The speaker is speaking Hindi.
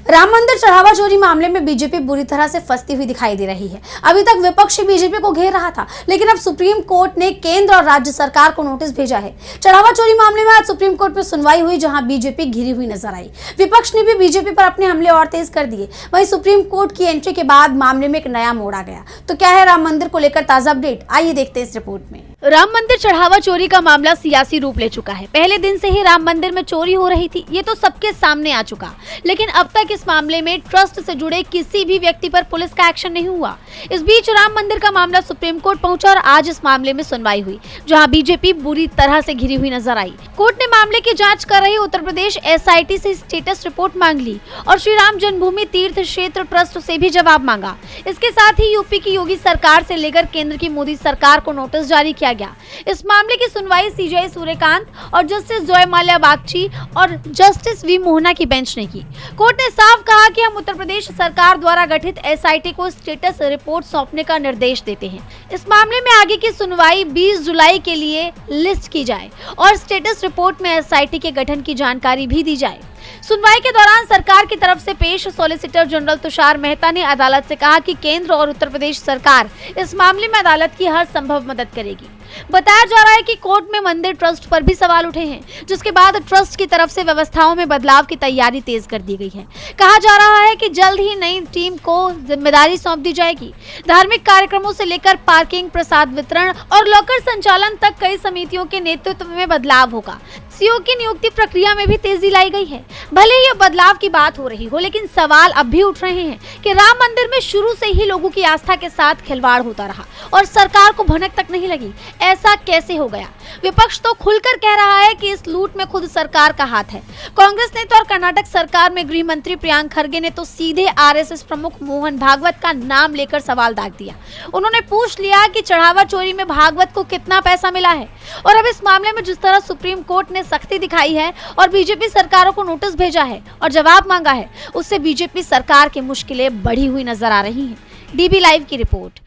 राम मंदिर चढ़ावा चोरी मामले में बीजेपी बुरी तरह से फंसती हुई दिखाई दे रही है। अभी तक विपक्ष बीजेपी को घेर रहा था, लेकिन अब सुप्रीम कोर्ट ने केंद्र और राज्य सरकार को नोटिस भेजा है। चढ़ावा चोरी मामले में आज सुप्रीम कोर्ट में सुनवाई हुई, जहां बीजेपी घिरी हुई नजर आई। विपक्ष ने भी बीजेपी पर अपने हमले और तेज कर दिए। वहीं सुप्रीम कोर्ट की एंट्री के बाद मामले में एक नया मोड़ आ गया। तो क्या है राम मंदिर को लेकर ताजा अपडेट, आइए देखते हैं इस रिपोर्ट में। राम मंदिर चढ़ावा चोरी का मामला सियासी रूप ले चुका है। पहले दिन से ही राम मंदिर में चोरी हो रही थी, ये तो सबके सामने आ चुका, लेकिन अब तक इस मामले में ट्रस्ट से जुड़े किसी भी व्यक्ति पर पुलिस का एक्शन नहीं हुआ। इस बीच राम मंदिर का मामला सुप्रीम कोर्ट पहुंचा और आज इस मामले में सुनवाई हुई, जहां बीजेपी बुरी तरह से घिरी हुई नजर आई। कोर्ट ने मामले की जांच कर रही उत्तर प्रदेश SIT से स्टेटस रिपोर्ट मांग ली और श्री राम जन्मभूमि तीर्थ क्षेत्र ट्रस्ट से भी जवाब मांगा। इसके साथ ही यूपी की योगी सरकार से लेकर केंद्र की मोदी सरकार को नोटिस जारी किया गया। इस मामले की सुनवाई CJ सूर्यकांत और जस्टिस जॉय माल्या बागची और जस्टिस V मोहना की बेंच ने की। कोर्ट ने साफ कहा कि हम उत्तर प्रदेश सरकार द्वारा गठित SIT को स्टेटस रिपोर्ट सौंपने का निर्देश देते हैं। इस मामले में आगे की सुनवाई 20 जुलाई के लिए लिस्ट की जाए और स्टेटस रिपोर्ट में SIT के गठन की जानकारी भी दी जाए। सुनवाई के दौरान सरकार की तरफ से पेश सॉलिसिटर जनरल तुषार मेहता ने अदालत से कहा कि केंद्र और उत्तर प्रदेश सरकार इस मामले में अदालत की हर संभव मदद करेगी। बताया जा रहा है कि कोर्ट में मंदिर ट्रस्ट पर भी सवाल उठे हैं, जिसके बाद ट्रस्ट की तरफ से व्यवस्थाओं में बदलाव की तैयारी तेज कर दी गई है। कहा जा रहा है कि जल्द ही नई टीम को जिम्मेदारी सौंप दी जाएगी। धार्मिक कार्यक्रमों से लेकर पार्किंग, प्रसाद वितरण और लॉकर संचालन तक कई समितियों के नेतृत्व में बदलाव होगा। CO की नियुक्ति प्रक्रिया में भी तेजी लाई गई है। भले ही बदलाव की बात हो रही हो, लेकिन सवाल अब भी उठ रहे हैं कि राम मंदिर में शुरू से ही लोगों की आस्था के साथ खिलवाड़ होता रहा और सरकार को भनक तक नहीं लगी। ऐसा कैसे हो गया? विपक्ष तो खुलकर कह रहा है कि इस लूट में खुद सरकार का हाथ है। कांग्रेस नेता और कर्नाटक सरकार में गृह मंत्री प्रियंक खरगे ने तो सीधे RSS प्रमुख मोहन भागवत का नाम लेकर सवाल दाग दिया। उन्होंने पूछ लिया कि चढ़ावा चोरी में भागवत को कितना पैसा मिला है। और अब इस मामले में जिस तरह सुप्रीम कोर्ट ने सख्ती दिखाई है और बीजेपी सरकारों को नोटिस भेजा है और जवाब मांगा है, उससे बीजेपी सरकार की मुश्किलें बढ़ी हुई नजर आ रही हैं। DB लाइव की रिपोर्ट।